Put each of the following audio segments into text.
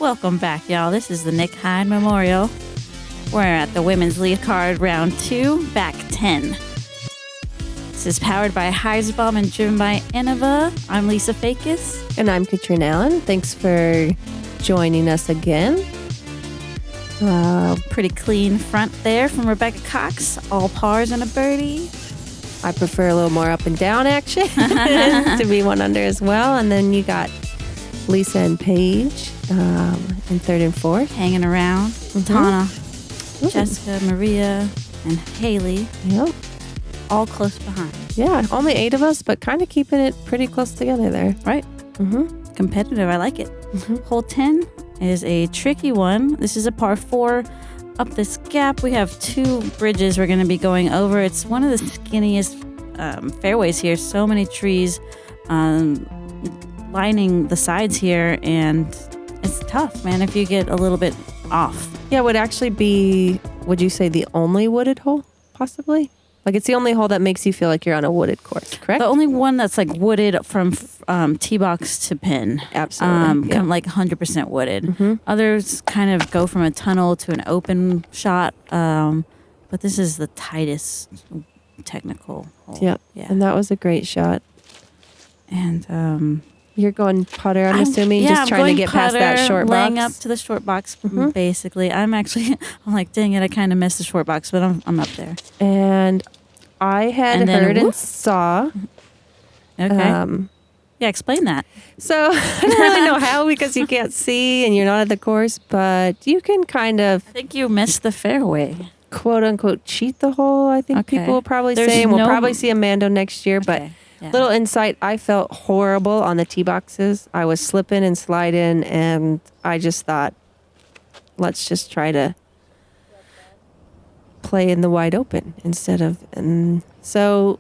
Welcome back, y'all. This is the Nick Hyde Memorial. We're at the women's lead card round 2, back 10. This is powered by Hyzerbomb and driven by Innova. I'm Lisa Fajkus. And I'm Catrina Allen. Thanks for joining us again. Pretty clean front there from Rebecca Cox. All pars and a birdie. I prefer a little more up and down action to be one under as well. And then you got Lisa and Paige in third and fourth. Hanging around. Tana, Jessica, Maria, and Haley. Yep. All close behind. Yeah, only 8 of us, but kind of keeping it pretty close together there. Right. Mm-hmm. Competitive. I like it. Mm-hmm. Hole 10 is a tricky one. This is a par 4. Up this gap, we have 2 bridges we're going to be going over. It's one of the skinniest fairways here. So many trees lining the sides here, and it's tough, man, if you get a little bit off. Yeah, would actually be, would you say, the only wooded hole, possibly? Like, it's the only hole that makes you feel like you're on a wooded course, correct? The only one that's like wooded from tee box to pin. Absolutely. Kind of like 100% wooded. Mm-hmm. Others kind of go from a tunnel to an open shot. But this is the tightest technical hole. Yeah. And that was a great shot. And you're going putter, I'm assuming, just trying to get past that short box. Laying up to the short box, basically. I'm like, dang it, I kind of missed the short box, but I'm up there. And I had heard and saw. Okay. Yeah, explain that. So I don't really know how, because you can't see and you're not at the course, but you can kind of, I think you missed the fairway. quote unquote, cheat the hole, I think people will probably say. And we'll probably see a Mando next year, but little insight, I felt horrible on the tee boxes. I was slipping and sliding, and I just thought, let's just try to play in the wide open instead of, and so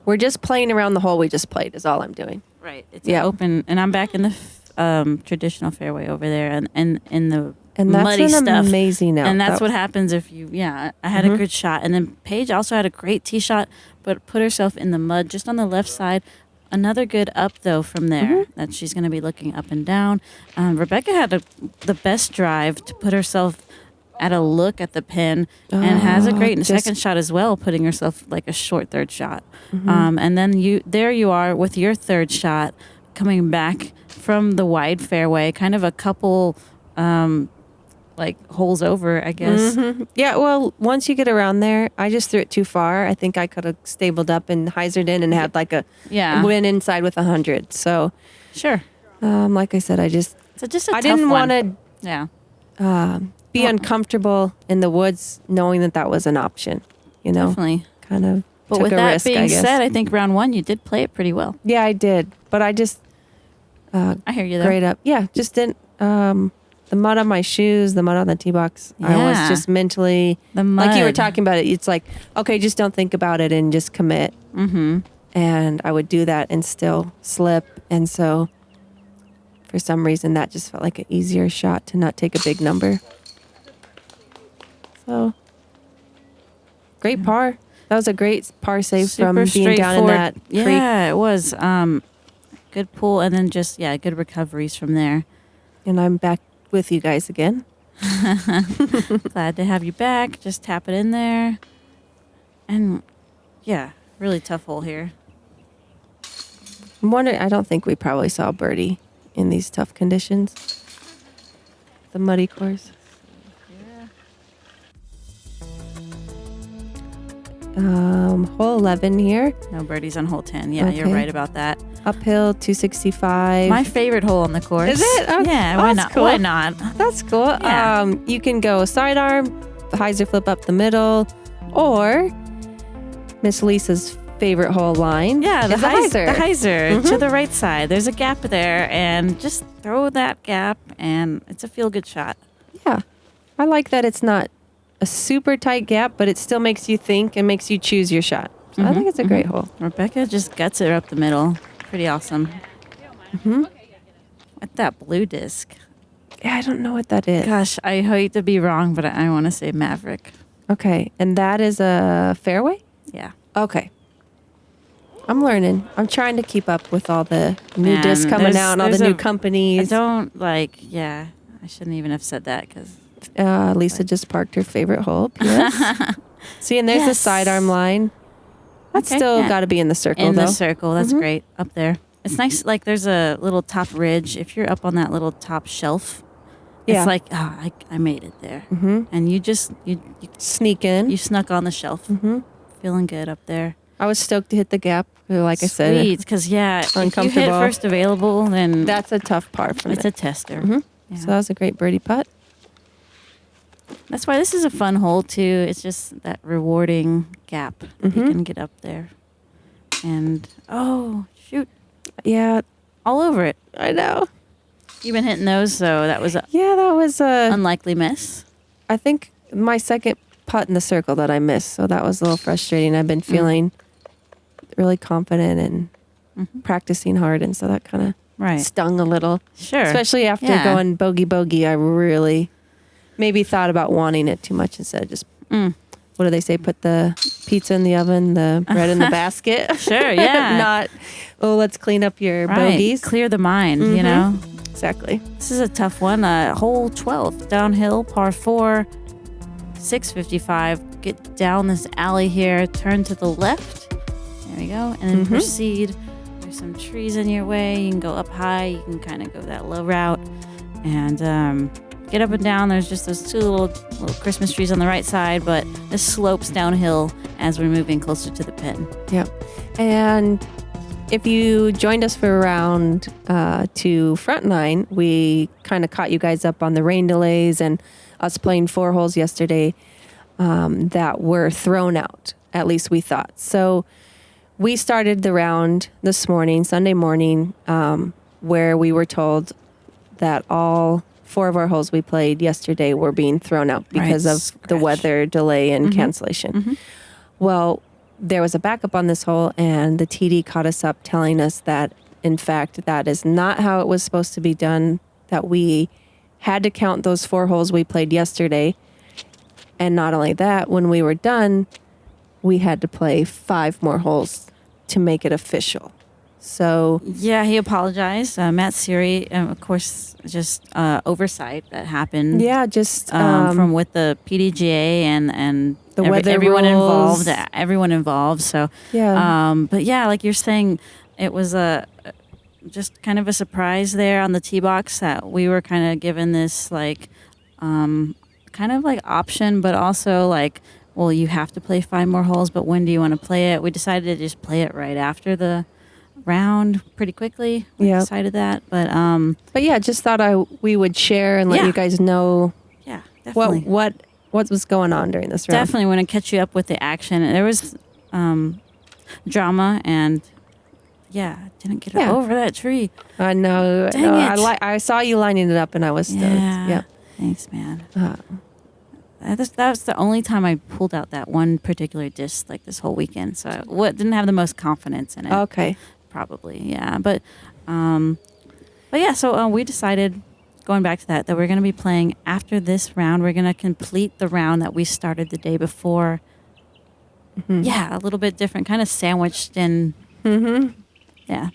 we're just playing around the hole we just played is all I'm doing. Right. It's open, and I'm back in the traditional fairway over there, and in the muddy that's stuff. Amazing out. And that's what happens if you, I had a good shot. And then Paige also had a great tee shot, but put herself in the mud just on the left side. Another good up, though, from there that she's going to be looking up and down. Rebecca had the best drive to put herself at a look at the pin, and has a great second shot as well, putting herself like a short third shot. And then you are with your third shot coming back from the wide fairway, kind of a couple like holes over, I guess. Yeah, well, once you get around there, I just threw it too far. I think I could have stabled up and hyzered in and had like a win inside with 100. So sure. Like I said, I just I didn't want to be uncomfortable in the woods, knowing that was an option. You know, definitely kind of. But with that being said, I think round 1 you did play it pretty well. Yeah, I did, but I just I hear you there. Grade up. Yeah, just didn't. The mud on my shoes, the mud on the tee box. I was just mentally, like you were talking about it. It's like, okay, just don't think about it and just commit. And I would do that and still slip. And so for some reason that just felt like an easier shot to not take a big number. So great par. That was a great par save from being down in that creek. Yeah, it was. Good pull, and then just, good recoveries from there. And I'm back with you guys again. Glad to have you back. Just tap it in there. And, really tough hole here. I'm wondering, I don't think we probably saw a birdie in these tough conditions. The muddy course. Hole 11 here. No birdies on hole 10. Yeah, You're right about that. Uphill, 265. My favorite hole on the course. Is it? Okay. Yeah, why not? Cool. Why not? That's cool. Yeah. You can go sidearm, hyzer flip up the middle, or Miss Lisa's favorite hole line. Yeah, the hyzer. The hyzer to the right side. There's a gap there, and just throw that gap, and it's a feel-good shot. Yeah. I like that it's not a super tight gap, but it still makes you think and makes you choose your shot. So I think it's a great hole. Rebecca just guts it up the middle. Pretty awesome. With that blue disc. Yeah, I don't know what that is. Gosh, I hate to be wrong, but I want to say Maverick. Okay, and that is a fairway? Yeah. Okay. I'm learning. I'm trying to keep up with all the new discs coming out and all the new companies. I shouldn't even have said that because Lisa just parked her favorite hole. Yes. See, and there's the sidearm line. That's still got to be in the circle, in though. the circle. That's great up there. It's nice. Like there's a little top ridge. If you're up on that little top shelf, it's like, I made it there. And you sneak in. You snuck on the shelf. Feeling good up there. I was stoked to hit the gap. Like I said, sweet, because if you hit first available, then that's a tough part for me. It's a tester. Yeah. So that was a great birdie putt. That's why this is a fun hole too. It's just that rewarding gap that you can get up there. And oh shoot, yeah, all over it. I know. You've been hitting those, so that was a unlikely miss. I think my second putt in the circle that I missed, so that was a little frustrating. I've been feeling really confident and practicing hard, and so that kind of stung a little. Sure. Especially after going bogey, I really maybe thought about wanting it too much instead of just, what do they say, put the pizza in the oven, the bread in the basket. Sure, yeah. Not, let's clean up your bogeys. Clear the mind, you know? Exactly. This is a tough one. Hole 12, downhill, par 4, 655. Get down this alley here, turn to the left. There we go. And then proceed. There's some trees in your way. You can go up high. You can kind of go that low route. And get up and down. There's just those two little Christmas trees on the right side, but this slopes downhill as we're moving closer to the pin. Yep. And if you joined us for round 2 front nine, we kind of caught you guys up on the rain delays and us playing 4 holes yesterday that were thrown out, at least we thought. So we started the round this morning, Sunday morning, where we were told that all 4 of our holes we played yesterday were being thrown out because of the weather delay and cancellation. Well, there was a backup on this hole, and the TD caught us up telling us that, in fact, that is not how it was supposed to be done, that we had to count those 4 holes we played yesterday. And not only that, when we were done, we had to play 5 more holes to make it official. So yeah, he apologized. Matt Siri, of course, just oversight that happened. Yeah, just from with the PDGA and the weather everyone rules. everyone involved. So yeah, but yeah, like you're saying, it was just kind of a surprise there on the tee box that we were kind of given this like kind of like option, but also like, well, you have to play 5 more holes, but when do you want to play it? We decided to just play it right after the round pretty quickly. We decided that, but yeah, just thought we would share and let you guys know definitely what was going on during this round. Definitely want to catch you up with the action. There was drama, and didn't get over that tree. I know. Dang it. I saw you lining it up, and I was stoked. Yeah. Thanks, man. That was the only time I pulled out that one particular disc like this whole weekend. So I didn't have the most confidence in it. Okay. Probably, yeah. But yeah, so we decided, going back to that we're going to be playing after this round. We're going to complete the round that we started the day before. Yeah, a little bit different, kind of sandwiched in. Yeah.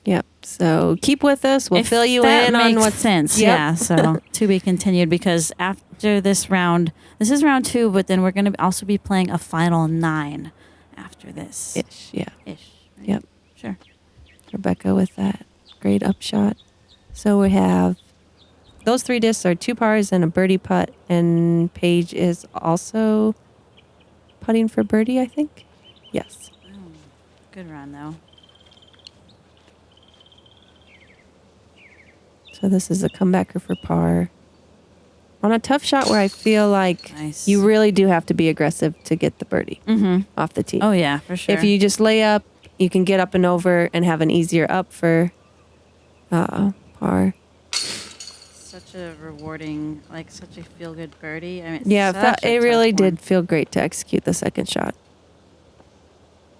Yep. So keep with us. We'll fill you in on what sense. Yep. Yeah. So to be continued, because after this round, this is round 2, but then we're going to also be playing a final 9 after this. Ish. Yeah. Ish. Right? Yep. Sure. Rebecca with that great upshot. So we have those 3 discs are 2 pars and a birdie putt, and Paige is also putting for birdie, I think. Yes. Good run though. So this is a comebacker for par. On a tough shot where I feel like you really do have to be aggressive to get the birdie off the tee. Oh, yeah, for sure. If you just lay up, you can get up and over and have an easier up for par. Such a rewarding, like such a feel-good birdie. I mean, it really did feel great to execute the second shot.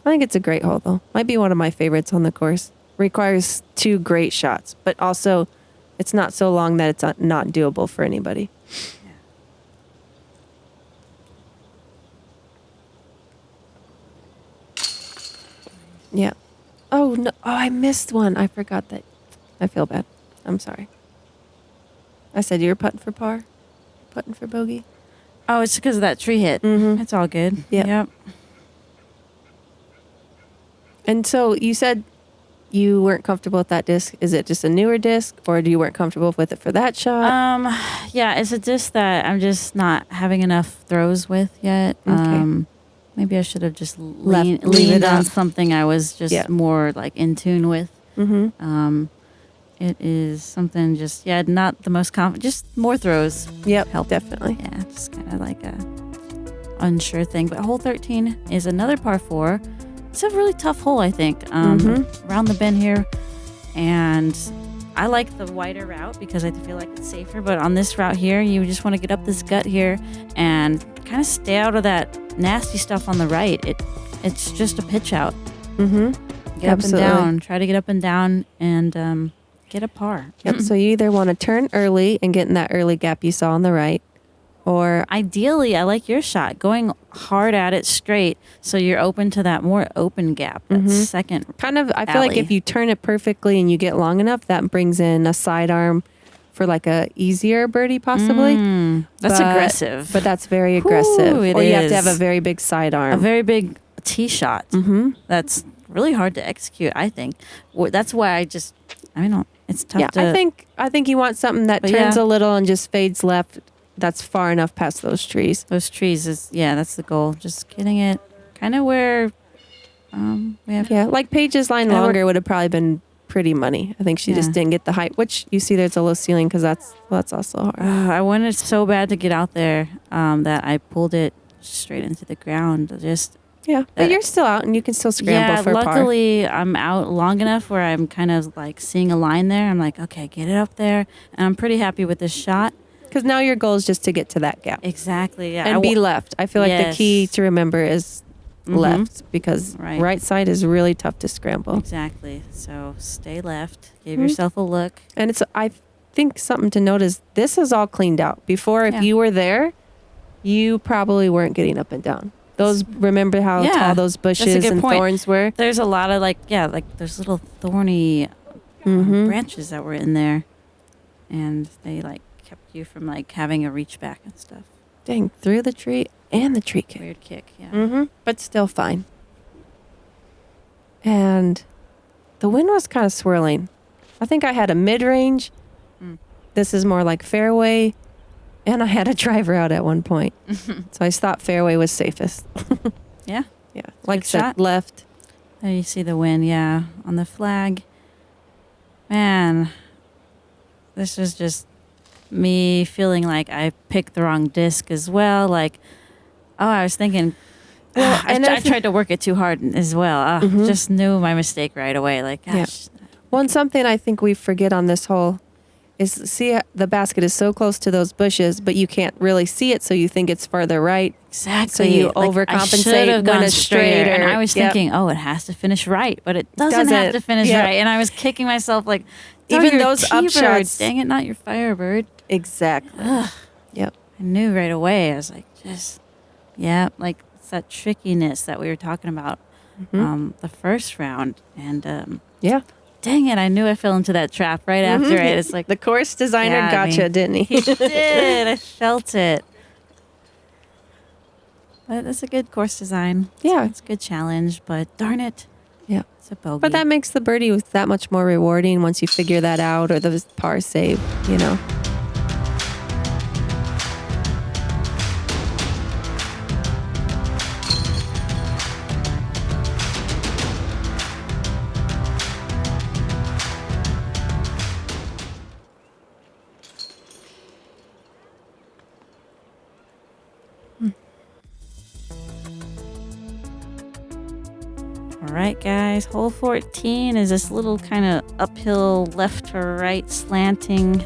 I think it's a great hole, though. Might be one of my favorites on the course. Requires 2 great shots, but also it's not so long that it's not doable for anybody. Yeah. Oh, no. Oh, I missed one. I forgot that. I feel bad. I'm sorry. I said you were putting for par? Putting for bogey? Oh, it's because of that tree hit. Mm-hmm. It's all good. Yep. And so you said you weren't comfortable with that disc. Is it just a newer disc, or you weren't comfortable with it for that shot? Yeah, it's a disc that I'm just not having enough throws with yet. Okay. Maybe I should have just leaned it on something I was just more like in tune with. Mm-hmm. It is something just, not the most confident, just more throws. Yep, help. Definitely. Yeah, just kind of like a unsure thing. But hole 13 is another par 4. It's a really tough hole, I think, around the bend here. And I like the wider route because I feel like it's safer. But on this route here, you just want to get up this gut here and kind of stay out of that nasty stuff on the right. It's just a pitch out. Mm-hmm. Get Absolutely. Up and down. Try to get up and down and get a par. Yep. So you either want to turn early and get in that early gap you saw on the right, or ideally, I like your shot, going hard at it straight, so you're open to that more open gap. That second kind of. I feel like if you turn it perfectly and you get long enough, that brings in a sidearm for like a easier birdie, possibly. That's aggressive, but that's very aggressive. Or you have to have a very big sidearm, a very big tee shot. That's really hard to execute. I think that's why it's tough. Yeah, I think you want something that turns a little and just fades left. That's far enough past those trees. Those trees that's the goal. Just getting it kind of where we have. Yeah, like Paige's line longer would have probably been pretty money. I think she just didn't get the height, which you see there's a low ceiling because that's also hard. I wanted so bad to get out there that I pulled it straight into the ground. But you're still out and you can still scramble for par. Luckily, I'm out long enough where I'm kind of like seeing a line there. I'm like, okay, get it up there. And I'm pretty happy with this shot. Because now your goal is just to get to that gap. Exactly, yeah. And be left. I feel like the key to remember is left because right side is really tough to scramble. Exactly. So stay left. Give yourself a look. And I think something to note is this is all cleaned out. Before, if you were there, you probably weren't getting up and down. Remember how tall those bushes and thorns were? There's a lot of there's little thorny branches that were in there. And they kept you from having a reach back and stuff. Dang, through the tree and the tree kick. Weird kick, yeah. But still fine. And the wind was kind of swirling. I think I had a mid-range. This is more like fairway. And I had a driver out at one point. So I thought fairway was safest. Yeah. Yeah. Like set left. There you see the wind, on the flag. Man, this was just me feeling like I picked the wrong disc as well. I was thinking, I tried to work it too hard as well. Just knew my mistake right away. Gosh. Yeah. Well, and something I think we forget on this hole is the basket is so close to those bushes, but you can't really see it, so you think it's farther right. Exactly. So you overcompensate when it's straighter. And I was thinking, it has to finish right, but it doesn't have to finish right. And I was kicking myself even those upshots. Dang it, not your Firebird. Exactly. Ugh. Yep. I knew right away. I was like, it's that trickiness that we were talking about the first round. And dang it, I knew I fell into that trap right after it. It's like the course designer gotcha, didn't he? He did. I felt it. But that's a good course design. Yeah. It's a good challenge, but darn it. Yeah. It's a bogey. But that makes the birdie that much more rewarding once you figure that out, or the par save, All right, guys, hole 14 is this little kind of uphill left to right slanting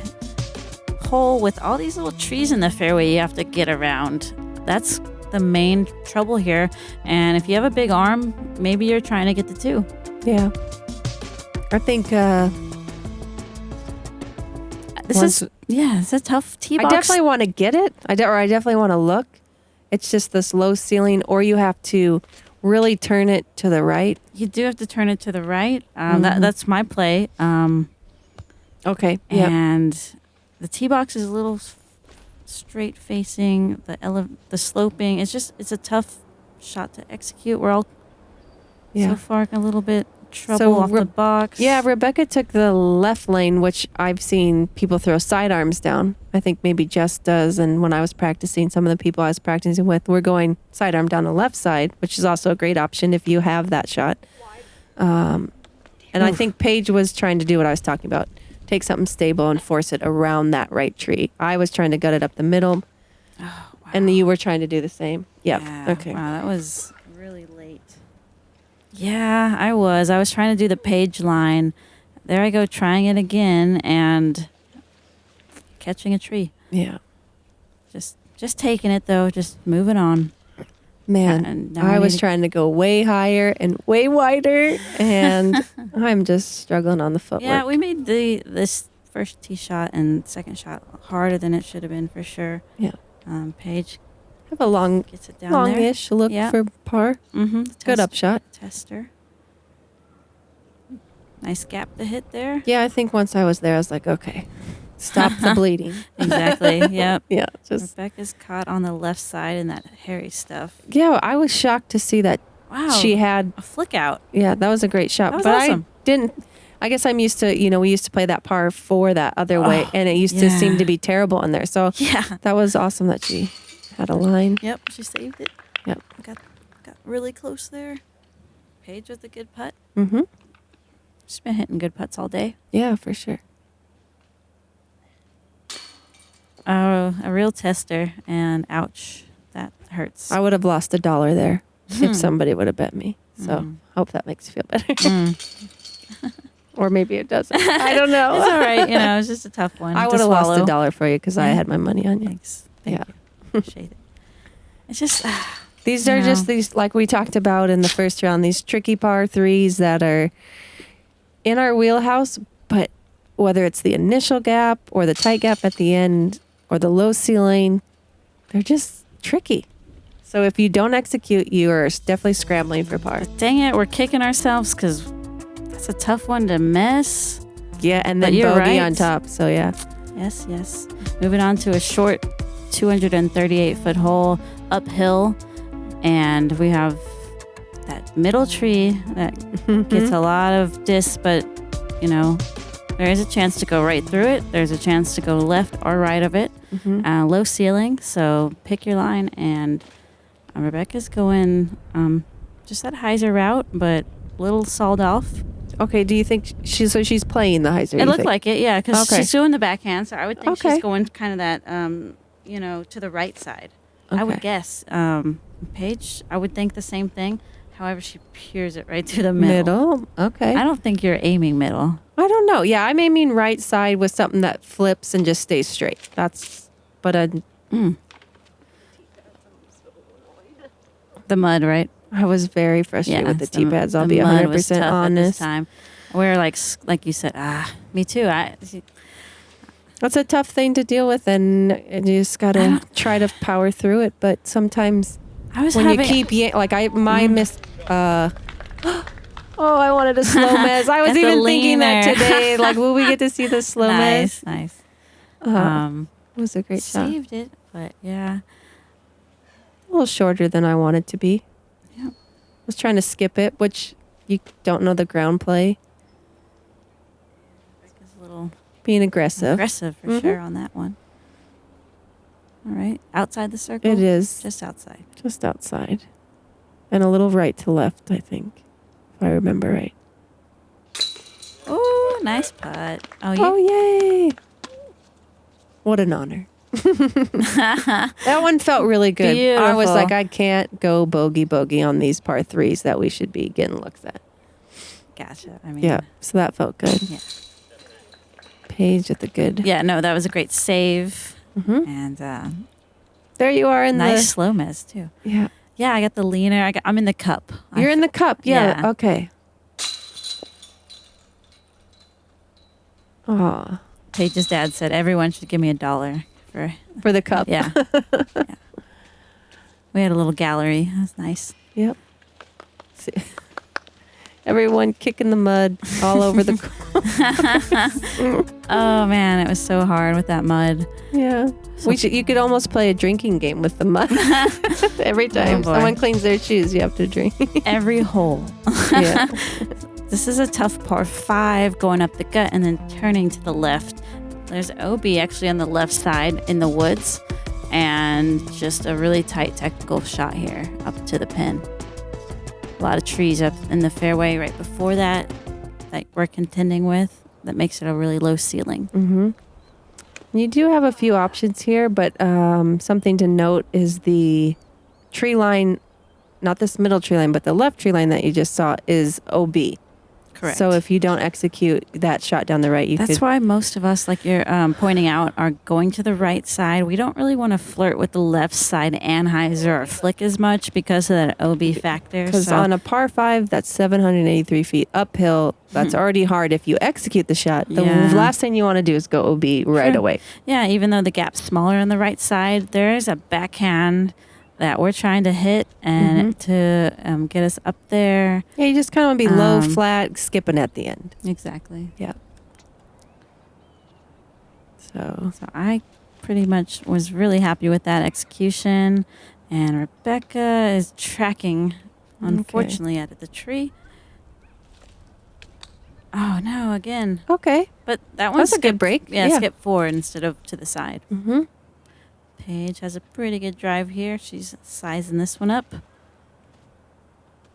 hole with all these little trees in the fairway you have to get around. That's the main trouble here. And if you have a big arm, maybe you're trying to get the 2. Yeah. I think it's a tough tee box. I definitely want to get it. I definitely want to look. It's just this low ceiling, or you have to really turn it to the right? You do have to turn it to the right. That's my play. Okay. Yeah. And the tee box is a little straight facing. The sloping. It's a tough shot to execute. We're all so far a little bit trouble off the box. Yeah, Rebecca took the left lane, which I've seen people throw sidearms down. I think maybe Jess does. And when I was practicing, some of the people I was practicing with were going sidearm down the left side, which is also a great option if you have that shot. And I think Paige was trying to do what I was talking about. Take something stable and force it around that right tree. I was trying to gut it up the middle. Oh, wow. And you were trying to do the same. Yep. Yeah. Okay. Wow, that was really late. Yeah, I was trying to do the Paige line. There I go, trying it again and catching a tree. Yeah. Just taking it though, just moving on. Man, I was trying to go way higher and way wider, and I'm just struggling on the footwork. Yeah, we made this first tee shot and second shot harder than it should have been for sure. Yeah. Paige have a gets it down longish there. look for par. Mm-hmm. Good upshot. Tester. Nice gap to hit there. Yeah, I think once I was there, I was like, okay, stop the bleeding. Exactly. Yep. Yeah. Rebecca's caught on the left side in that hairy stuff. Yeah, I was shocked to see that. Wow. She had a flick out. Yeah, that was a great shot. That was but awesome. I guess I'm used to, we used to play that par 4 that other way, and it used to seem to be terrible in there. So that was awesome that she had a line. Yep, she saved it. Yep. Got really close there. Paige with a good putt. Mm-hmm. She's been hitting good putts all day. Yeah, for sure. Oh, a real tester, and ouch, that hurts. I would have lost $1 there if somebody would have bet me. So hope that makes you feel better. Or maybe it doesn't. I don't know. It's all right. It's just a tough one. I would have lost $1 for you because I had my money on you. Thanks. Thank you. Appreciate it. It's just these are just these, like we talked about in the first round, these tricky par 3s that are in our wheelhouse, but whether it's the initial gap or the tight gap at the end or the low ceiling, they're just tricky. So if you don't execute, you are definitely scrambling for par. But dang it, we're kicking ourselves because that's a tough one to miss. Yeah, and then bogey on top. So yeah. Yes. Moving on to a short 238-foot hole uphill, and we have that middle tree that gets a lot of disc, but there is a chance to go right through it. There's a chance to go left or right of it. Low ceiling, so pick your line. And Rebecca's going just that hyzer route, but a little sawed off. Okay, do you think she's playing the hyzer? It looked like it, yeah, because she's doing the backhand, so I would think she's going kind of that, to the right side. Okay. I would guess. Paige, I would think the same thing. However, she peers it right through the middle. Okay. I don't think you're aiming middle. I don't know. Yeah, I may mean right side with something that flips and just stays straight. The mud, right? I was very frustrated with the tee pads. I'll be 100% honest. This time. We're like you said, me too. That's a tough thing to deal with, and you just gotta try to power through it. But sometimes my miss. I wanted a SloMez. I was even thinking that today. Like, will we get to see the SloMez? Nice. It was a great shot. Saved it, but yeah. A little shorter than I wanted to be. Yeah. I was trying to skip it, which you don't know the ground play. It's a little being aggressive. Aggressive for sure on that one. All right. Outside the circle? It is. Just outside. Just outside. And a little right to left, I think. If I remember right. Oh, nice putt. Oh, yay. What an honor. That one felt really good. Beautiful. I was like, I can't go bogey on these par 3s that we should be getting looks at. Gotcha. Yeah, so that felt good. Yeah. Paige with the good. Yeah, no, that was a great save. And there you are in nice SloMez too. Yeah. Yeah, I got the leaner. I'm in the cup. You're in the cup. Yeah. Okay. Aw. Paige's dad said everyone should give me $1 for the cup. Yeah. Yeah. We had a little gallery. That was nice. Yep. See, everyone kicking the mud all over the Oh man, it was so hard with that mud. Yeah. You could almost play a drinking game with the mud. Every time someone cleans their shoes, you have to drink. Every hole. Yeah. This is a tough par 5 going up the gut and then turning to the left. There's OB actually on the left side in the woods, and just a really tight technical shot here up to the pin. A lot of trees up in the fairway right before that we're contending with. That makes it a really low ceiling. Mm-hmm. You do have a few options here, but something to note is the tree line, not this middle tree line, but the left tree line that you just saw is OB. Correct. So if you don't execute that shot down the right, That's why most of us, like you're pointing out, are going to the right side. We don't really want to flirt with the left side anhyzer or flick as much because of that OB factor. Because on a par 5, that's 783 feet uphill. That's already hard if you execute the shot. The last thing you want to do is go OB right away. Yeah, even though the gap's smaller on the right side, there is a backhand that we're trying to hit and to get us up there. Yeah, you just kind of want to be low, flat, skipping at the end. Exactly. Yeah. So I pretty much was really happy with that execution. And Rebecca is tracking, unfortunately, out of the tree. Oh, no, again. Okay. But that one's a good break. Yeah, skip forward instead of to the side. Mm-hmm. Paige has a pretty good drive here. She's sizing this one up.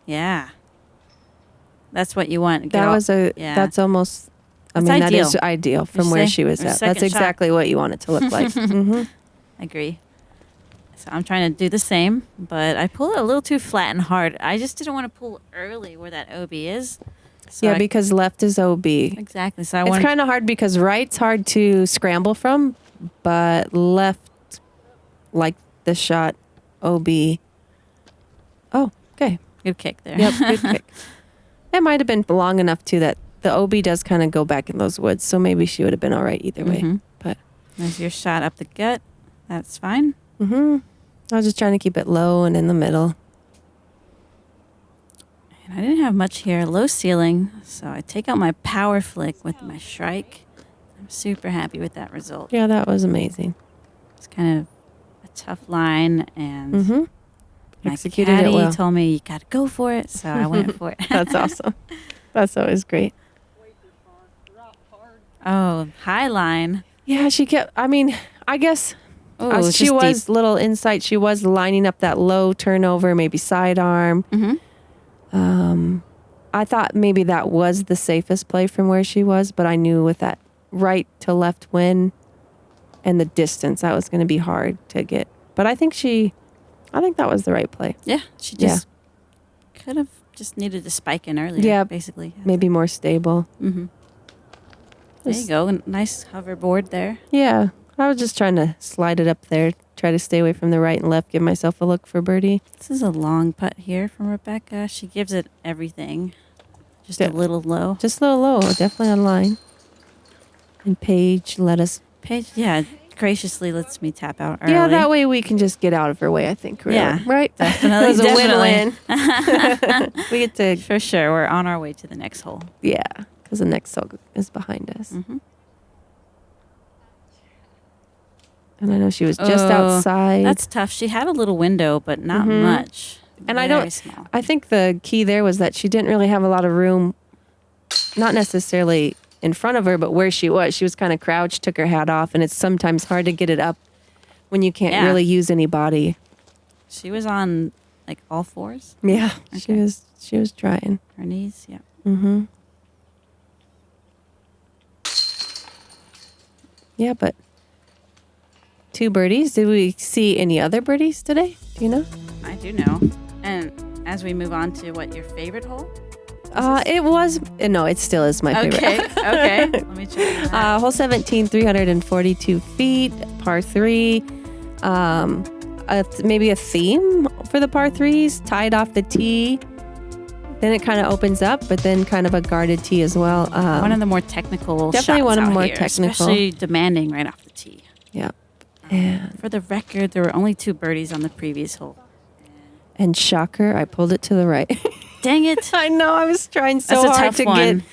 Yeah. That's what you want. That's almost, ideal. That is ideal from where she was at. That's exactly what you want it to look like. I agree. So I'm trying to do the same, but I pull it a little too flat and hard. I just didn't want to pull early where that OB is. So because left is OB. Exactly. So it's kind of hard because right's hard to scramble from, but left, like the shot, OB. Oh, okay. Good kick there. Yep, good kick. It might have been long enough, too, that the OB does kind of go back in those woods, so maybe she would have been all right either way. But there's your shot up the gut. That's fine. I was just trying to keep it low and in the middle. And I didn't have much here. Low ceiling, so I take out my power flick with my shrike. I'm super happy with that result. Yeah, that was amazing. It's kind of tough line, and my executed it well. told me you got to go for it, so I went for it. That's awesome. That's always great. Oh, high line. Yeah, she kept. I guess she was deep. Little insight. She was lining up that low turnover, maybe sidearm. I thought maybe that was the safest play from where she was, but I knew with that right to left wind and the distance, that was going to be hard to get. But I think that was the right play. Yeah, she just could have just needed to spike in earlier. Yeah, basically. Maybe more stable. There you go. Nice hoverboard there. Yeah, I was just trying to slide it up there, try to stay away from the right and left, give myself a look for birdie. This is a long putt here from Rebecca. She gives it everything. Just a little low. Just a little low, definitely on line. And Paige, graciously lets me tap out early. Yeah, that way we can just get out of her way, I think. Really. Yeah. Right? Definitely. It was a win-win. We get to... For sure. We're on our way to the next hole. Yeah, because the next hole is behind us. And I know she was just outside. That's tough. She had a little window, but not much. And Very small. I think the key there was that she didn't really have a lot of room, not necessarily in front of her, but where she was kind of crouched, took her hat off, and it's sometimes hard to get it up when you can't really use any body. She was on like all fours? Yeah, okay. She was trying. Her knees, yeah. Yeah, but 2 birdies. Did we see any other birdies today? Do you know? I do know. And as we move on to your favorite hole? It still is my favorite. Okay. Let me check. Hole 17, 342 feet, par 3. Maybe a theme for the par 3s, tied off the tee. Then it kind of opens up, but then kind of a guarded tee as well. One of the more technical definitely shots one of the more here, technical. especially demanding right off the tee. Yeah. And for the record, there were only 2 birdies on the previous hole. And shocker, I pulled it to the right. Dang it. I know. I was trying so That's a hard tough to one. get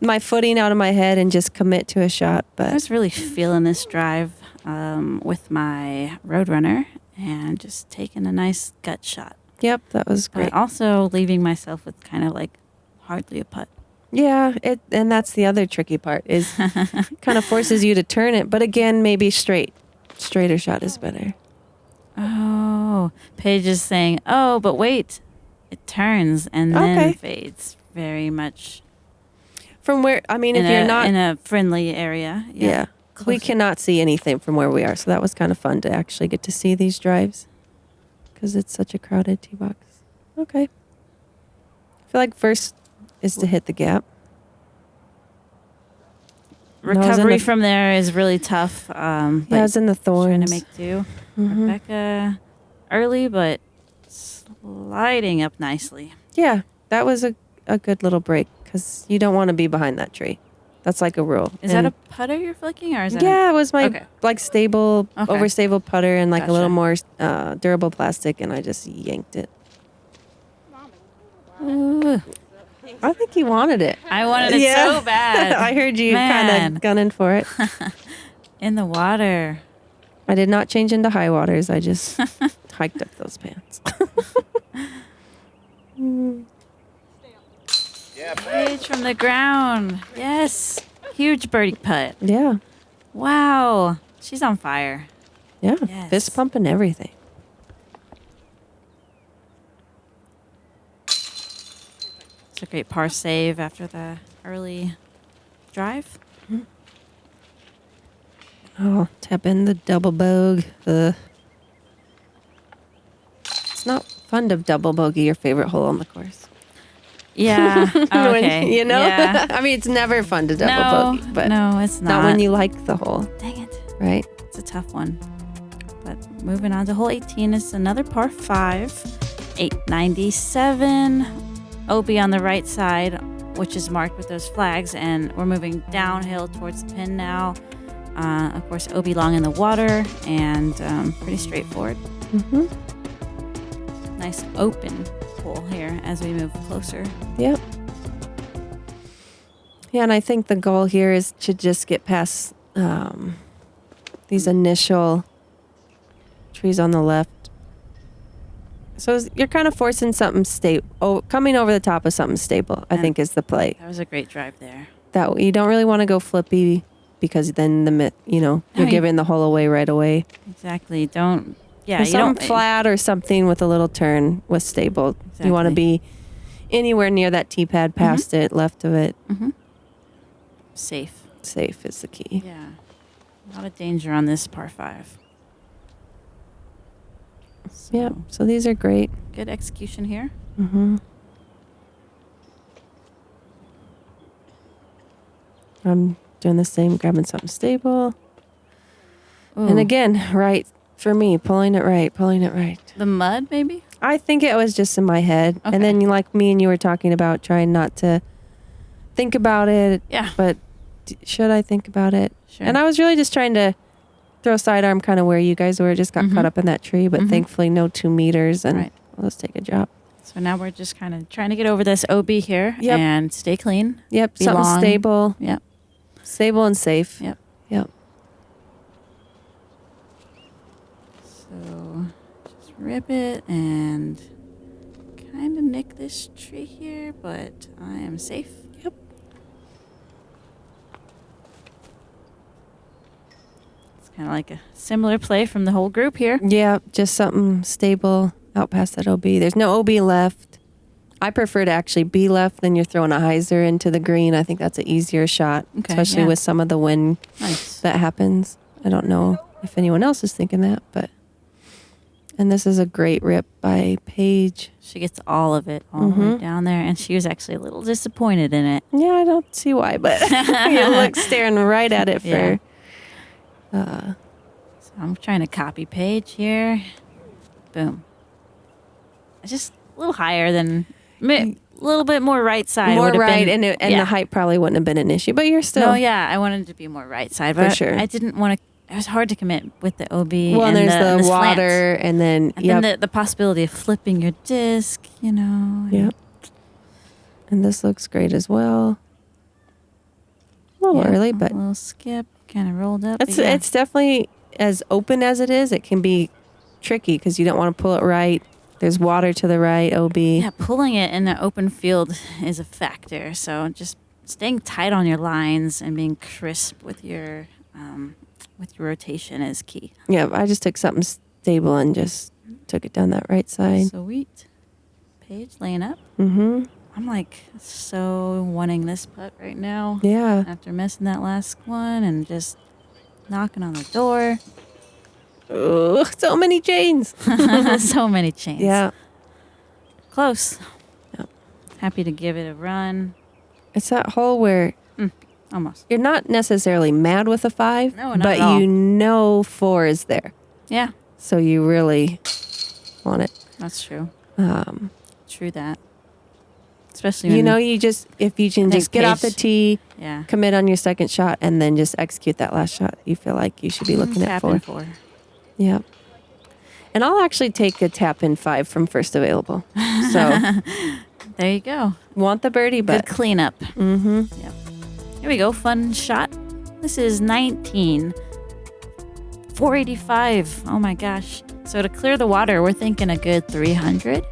my footing out of my head and just commit to a shot. I But was really feeling this drive with my Roadrunner and just taking a nice gut shot. yep, that was great. But also leaving myself with kind of like hardly a putt. Yeah, and that's the other tricky part is kind of forces you to turn it. But again, maybe straighter shot is better. Oh, Paige is saying, oh, but wait, it turns and then Okay. fades very much From where, I mean, if you're not, in a friendly area. yeah, we Closer. cannot see anything from where we are. So that was kind of fun to actually get to see these drives because it's such a crowded tee box. Okay. I feel like first is to hit the gap. Recovery from there is really tough. Yeah, I was in the thorns. Trying to make do. Mhm. Rebecca early, but sliding up nicely. Yeah, that was a good little break because you don't want to be behind that tree. That's like a rule. Is that a putter you're flicking, or is that? Yeah, it was my Okay. like stable, Okay. overstable putter and like a little Gotcha. more durable plastic, and I just yanked it. Ooh, I think he wanted it. I wanted it Yeah. so bad. I heard you Man. kind of gunning for it. In the water. I did not change into high waters. I just hiked up those pants. Paige from the ground. Yes. Huge birdie putt. Yeah. Wow. She's on fire. Yeah. Yes. Fist pumping everything. It's a great par save after the early drive. Oh, tap in the double bogue. It's not fun to double bogey your favorite hole on the course. Yeah. When- Okay. you know? Yeah. I mean, it's never fun to double bogey, but no, it's not. not when you like the hole, Dang it. right? It's a tough one. But moving on to hole 18 is another par 5. 897. OB on the right side, which is marked with those flags. And we're moving downhill towards the pin now. Of course, OB long in the water and pretty straightforward. Mm-hmm. Nice open hole here as we move closer. Yep. Yeah, and I think the goal here is to just get past these initial trees on the left. So you're kind of forcing something stable. Oh, coming over the top of something stable, I And think, is the play. That was a great drive there. That you don't really want to go flippy because then you're you- giving the hole away right away. Exactly. Don't. Yeah, Or you something don't. flat or something with a little turn with stable. You want to Exactly. be anywhere near that tee pad, past it, left of it. Mm-hmm. Safe. Safe is the key. Yeah. A lot of danger on this par 5. So, Yep. So these are great. Good execution here. Mm-hmm. I'm doing the same, grabbing something stable. And Ooh. again, right for me, pulling it right. The mud, maybe? I think it was just in my head. Okay. And then like me and you were talking about trying not to think about it. Yeah. But should I think about it? Sure. And I was really just trying to throw sidearm kind of where you guys were. Just got Mhm. caught up in that tree. But Mhm. thankfully no 2 meters. And Right. let's take a drop. So now we're just kind of trying to get over this OB here Yep. and stay clean. Yep. Be Something long. stable. Yep. Stable and safe. Yep. Yep. So just rip it and kind of nick this tree here, but I am safe. Yep. It's kind of like a similar play from the whole group here. Yeah, just something stable out past that OB. There's no OB left. I prefer to actually be left than you're throwing a hyzer into the green. I think that's an easier shot, Okay, especially yeah. with some of the wind Nice. that happens. I don't know if anyone else is thinking that, but. And this is a great rip by Paige. She gets all of it all the way Mhm. down there, and she was actually a little disappointed in it. Yeah, I don't see why, but you look staring right at it Yeah. for. So I'm trying to copy Paige here. Boom. It's just a little higher than, a little bit more right side. More would've right, been, and yeah. the height probably wouldn't have been an issue, but you're still. No, yeah, I wanted to be more right side, For but sure. I didn't want to. It was hard to commit with the OB. Well, and there's and the slant. water, and then And then the possibility of flipping your disc, you know. and Yep. And this looks great as well. A little early, but a little skip, kind of rolled up. It's definitely as open as it is. It can be tricky because you don't want to pull it right. There's water to the right, OB. Yeah, pulling it in the open field is a factor. So just staying tight on your lines and being crisp with your rotation is key. Yeah, I just took something stable and just took it down that right side. Sweet. Paige laying up. Mm-hmm. I'm like so wanting this putt right now. Yeah. After missing that last one and just knocking on the door. Oh, so many chains. So many chains. Yeah. Close. Yep. Happy to give it a run. It's that hole where Almost. you're not necessarily mad with a 5, No, not but at all. you know 4 is there. Yeah. So you really want it. That's true. True that. Especially when if you can just get off the tee, yeah. commit on your second shot, and then just execute that last shot, you feel like you should be looking at 4. 4. Yep. And I'll actually take a tap in 5 from first available. So there you go. want the birdie, but good cleanup. Mm-hmm. Yep. Here we go. Fun shot. This is 19. 485. Oh my gosh. So to clear the water, we're thinking a good 300.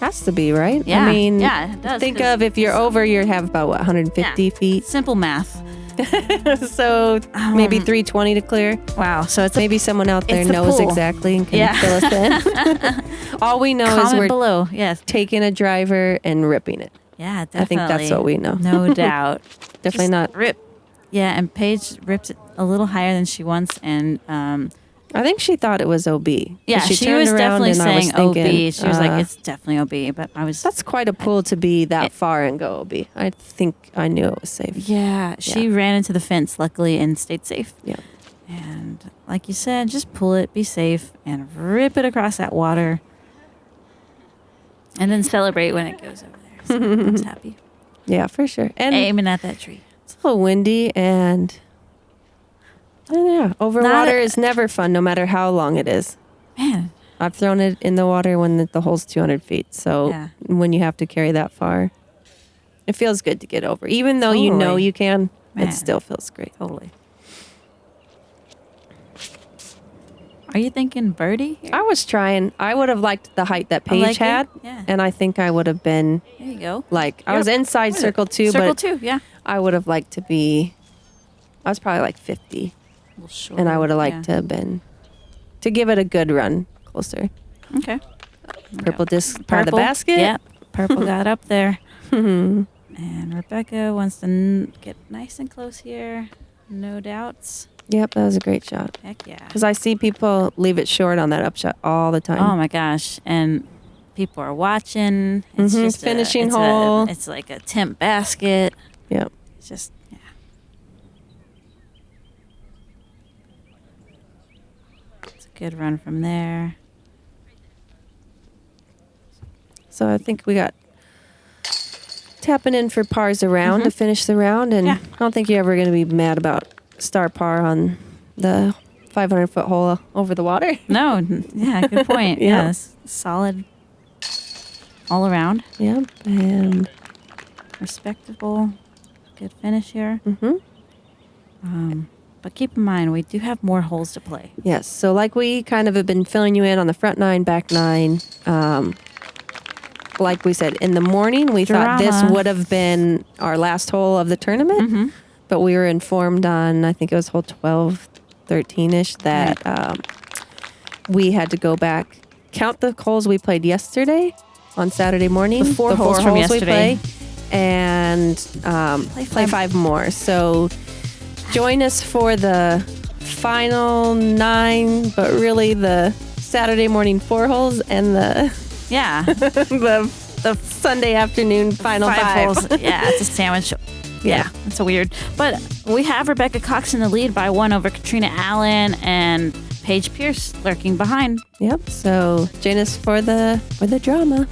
Has to be, right? Yeah. I mean, yeah, it does. think of if you're over, you have about 150 feet. Simple math. So maybe 320 to clear. Wow. So it's maybe someone out there it's the knows pool. exactly and can fill us in. All we know is we're below. Yes. taking a driver and ripping it. Yeah, definitely. I think that's what we know. No doubt. Definitely Just not. Rip. Yeah, and Paige ripped it a little higher than she wants, and I think she thought it was OB. yeah, she she turned was around definitely and I was saying thinking, OB. She was like, "It's definitely OB," but I was. That's quite a pull to be that far and go OB. I think I knew it was safe. Yeah, she ran into the fence, luckily, and stayed safe. Yeah. And like you said, just pull it, be safe, and rip it across that water, and then celebrate when it goes over there. So I was happy. Yeah, for sure. And aiming at that tree. it's a little windy and yeah, over water is never fun, no matter how long it is. Man. I've thrown it in the water when the hole's 200 feet. So when you have to carry that far, it feels good to get over. Even though you know you can, it still feels great. Totally. Are you thinking birdie here? I was trying. I would have liked the height that Paige had. Yeah. And I think I would have been There you go. like, I was inside circle 2, Circle but 2, yeah. I would have liked to be, I was probably like 50. Well, short, And I would have liked to have been, to give it a good run closer. Okay. Purple disc part of the basket. Yep. Purple got up there. And Rebecca wants to get nice and close here. No doubts. Yep, that was a great shot. Heck yeah. Because I see people leave it short on that upshot all the time. Oh my gosh. And people are watching. It's just finishing hole. It's like a temp basket. Yep. It's just, yeah. It's a good run from there. So I think we got tapping in for pars around to finish the round. And I don't think you're ever going to be mad about star par on the 500-foot hole over the water. No. Yeah, good point. Yes. Solid all around. Yep. And respectable. Good finish here. But keep in mind, we do have more holes to play. Yes. So like we kind of have been filling you in on the front 9, back 9. Like we said, in the morning, we thought this would have been our last hole of the tournament. But we were informed on, I think it was hole 12, 13-ish, that we had to go back, count the holes we played yesterday on Saturday morning. The four holes from yesterday. We play, and play 5 more. So join us for the final 9, but really the Saturday morning 4 holes and the the Sunday afternoon final 5 holes. Yeah, it's a sandwich. Yeah, it's so weird. But we have Rebecca Cox in the lead by 1 over Catrina Allen and Paige Pierce lurking behind. Yep. So join us for the drama.